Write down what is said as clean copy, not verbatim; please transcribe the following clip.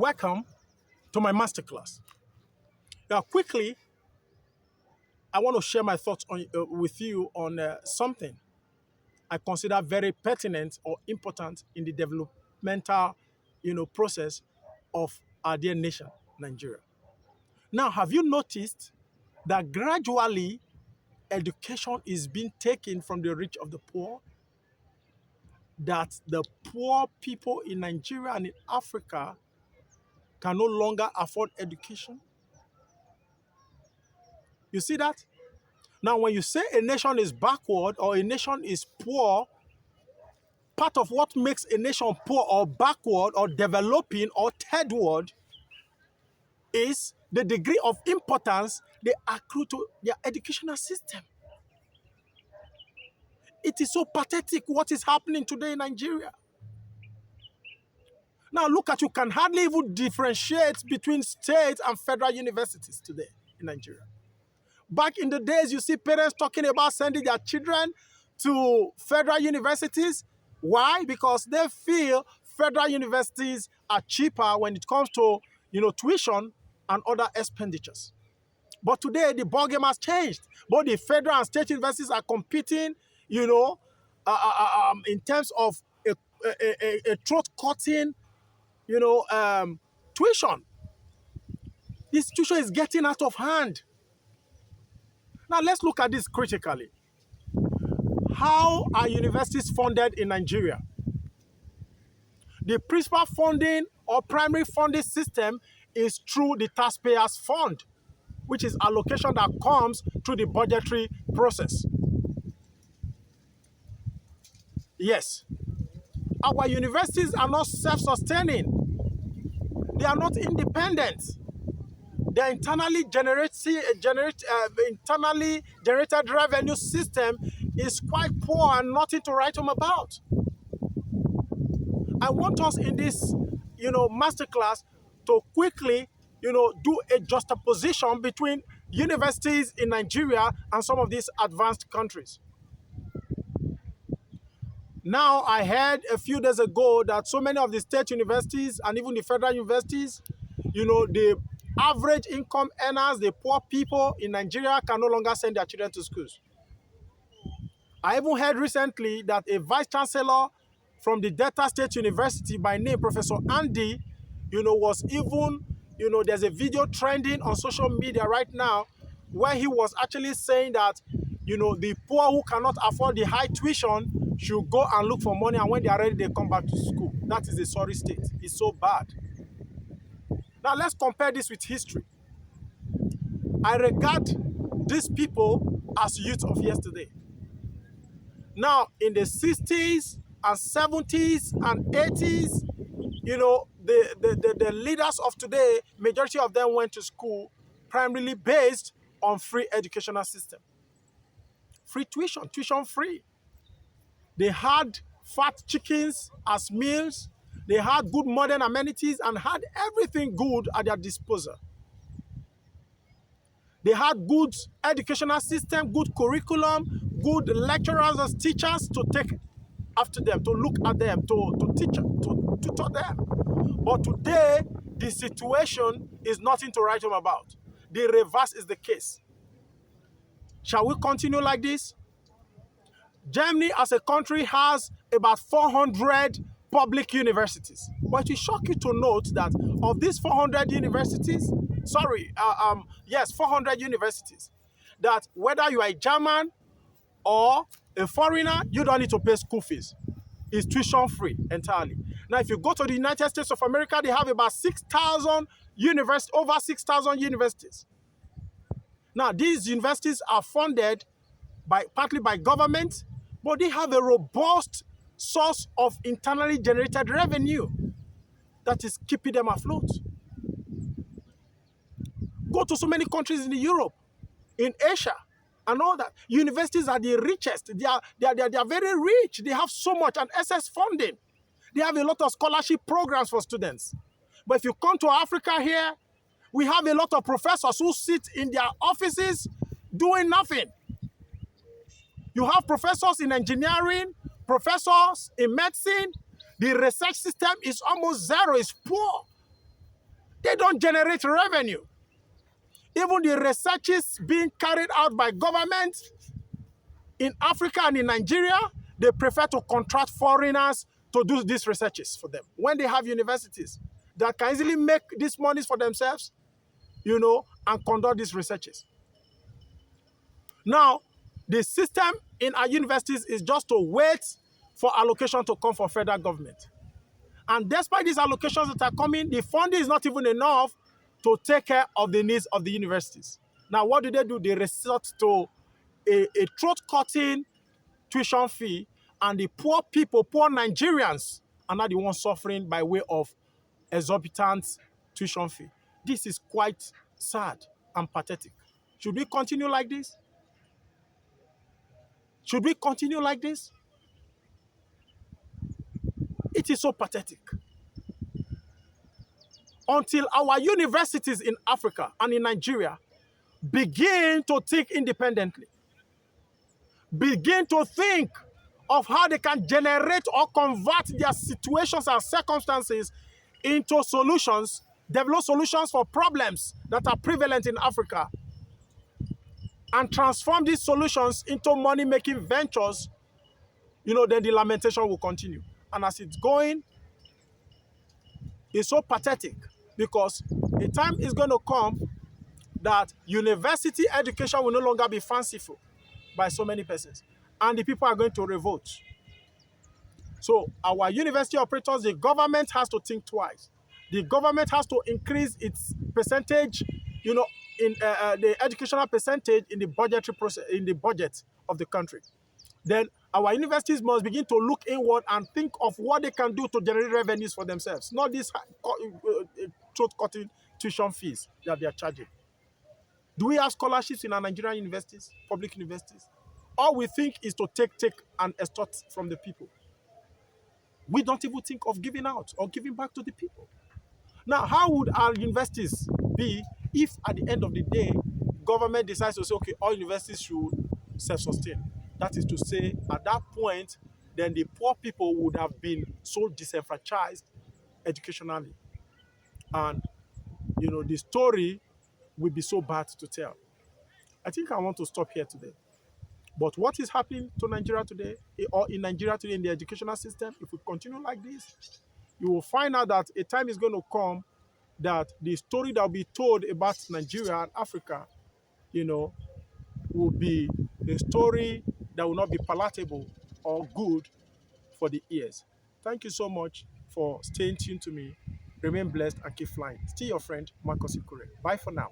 Welcome to my masterclass. Now, quickly, I want to share my thoughts with you on something I consider very pertinent or important in the developmental, process of our dear nation, Nigeria. Now, have you noticed that gradually education is being taken from the rich of the poor? That the poor people in Nigeria and in Africa can no longer afford education? You see that? Now, when you say a nation is backward or a nation is poor, part of what makes a nation poor or backward or developing or third world is the degree of importance they accrue to their educational system. It is so pathetic what is happening today in Nigeria. Now look at, you can hardly even differentiate between state and federal universities today in Nigeria. Back in the days, you see parents talking about sending their children to federal universities. Why? Because they feel federal universities are cheaper when it comes to, tuition and other expenditures. But today, the ballgame has changed. Both the federal and state universities are competing, in terms of a throat-cutting, tuition. This tuition is getting out of hand. Now, let's look at this critically. How are universities funded in Nigeria? The principal funding or primary funding system is through the taxpayers' fund, which is allocation that comes through the budgetary process. Yes, our universities are not self-sustaining. They are not independent. The internally generated revenue system is quite poor and nothing to write home about. I want us in this, masterclass to quickly, do a juxtaposition between universities in Nigeria and some of these advanced countries. Now, I heard a few days ago that so many of the state universities and even the federal universities, the average income earners, the poor people in Nigeria can no longer send their children to schools. I even heard recently that a vice chancellor from the Delta State University by name Professor Andy, was even, there's a video trending on social media right now where he was actually saying that, the poor who cannot afford the high tuition should go and look for money, and when they are ready, they come back to school. That is a sorry state. It's so bad. Now, let's compare this with history. I regard these people as youth of yesterday. Now, in the 60s and 70s and 80s, the leaders of today, majority of them went to school primarily based on free educational system. Free tuition, tuition free. They had fat chickens as meals. They had good modern amenities and had everything good at their disposal. They had good educational system, good curriculum, good lecturers as teachers to take after them, to look at them, to teach, to tutor them. But today, the situation is nothing to write home about. The reverse is the case. Shall we continue like this? Germany as a country has about 400 public universities. But it will shock you to note that of these 400 universities, 400 universities, that whether you are a German or a foreigner, you don't need to pay school fees. It's tuition free entirely. Now, if you go to the United States of America, they have about 6,000 universities, over 6,000 universities. Now, these universities are funded partly by government, but they have a robust source of internally generated revenue that is keeping them afloat. Go to so many countries in Europe, in Asia, and all that. Universities are the richest. They are very rich. They have so much and excess funding. They have a lot of scholarship programs for students. But if you come to Africa here, we have a lot of professors who sit in their offices doing nothing. You have professors in engineering, professors in medicine. The research system is almost zero, it's poor. They don't generate revenue. Even the researches being carried out by government in Africa and in Nigeria, they prefer to contract foreigners to do these researches for them. When they have universities that can easily make these monies for themselves, and conduct these researches. Now, the system in our universities is just to wait for allocation to come from federal government. And despite these allocations that are coming, the funding is not even enough to take care of the needs of the universities. Now, what do? They resort to a throat-cutting tuition fee, and the poor people, poor Nigerians, are not the ones suffering by way of exorbitant tuition fee. This is quite sad and pathetic. Should we continue like this? Should we continue like this? It is so pathetic. Until our universities in Africa and in Nigeria begin to think independently, begin to think of how they can generate or convert their situations and circumstances into solutions, develop solutions for problems that are prevalent in Africa, and transform these solutions into money-making ventures, then the lamentation will continue. And as it's going, it's so pathetic, because a time is going to come that university education will no longer be fanciful by so many persons, and the people are going to revolt. So our university operators, the government has to think twice. The government has to increase its percentage, in the educational percentage in the budgetary process, in the budget of the country. Then our universities must begin to look inward and think of what they can do to generate revenues for themselves, not these throat-cutting tuition fees that they are charging. Do we have scholarships in our Nigerian universities, public universities? All we think is to take and extort from the people. We don't even think of giving out or giving back to the people. Now, how would our universities be if at the end of the day, government decides to say, okay, all universities should self-sustain? That is to say, at that point, then the poor people would have been so disenfranchised educationally. And, the story will be so bad to tell. I think I want to stop here today. But what is happening to Nigeria today, or in Nigeria today in the educational system, if we continue like this, you will find out that a time is going to come that the story that will be told about Nigeria and Africa, will be a story that will not be palatable or good for the ears. Thank you so much for staying tuned to me. Remain blessed and keep flying. Still your friend, Marcus Ikure. Bye for now.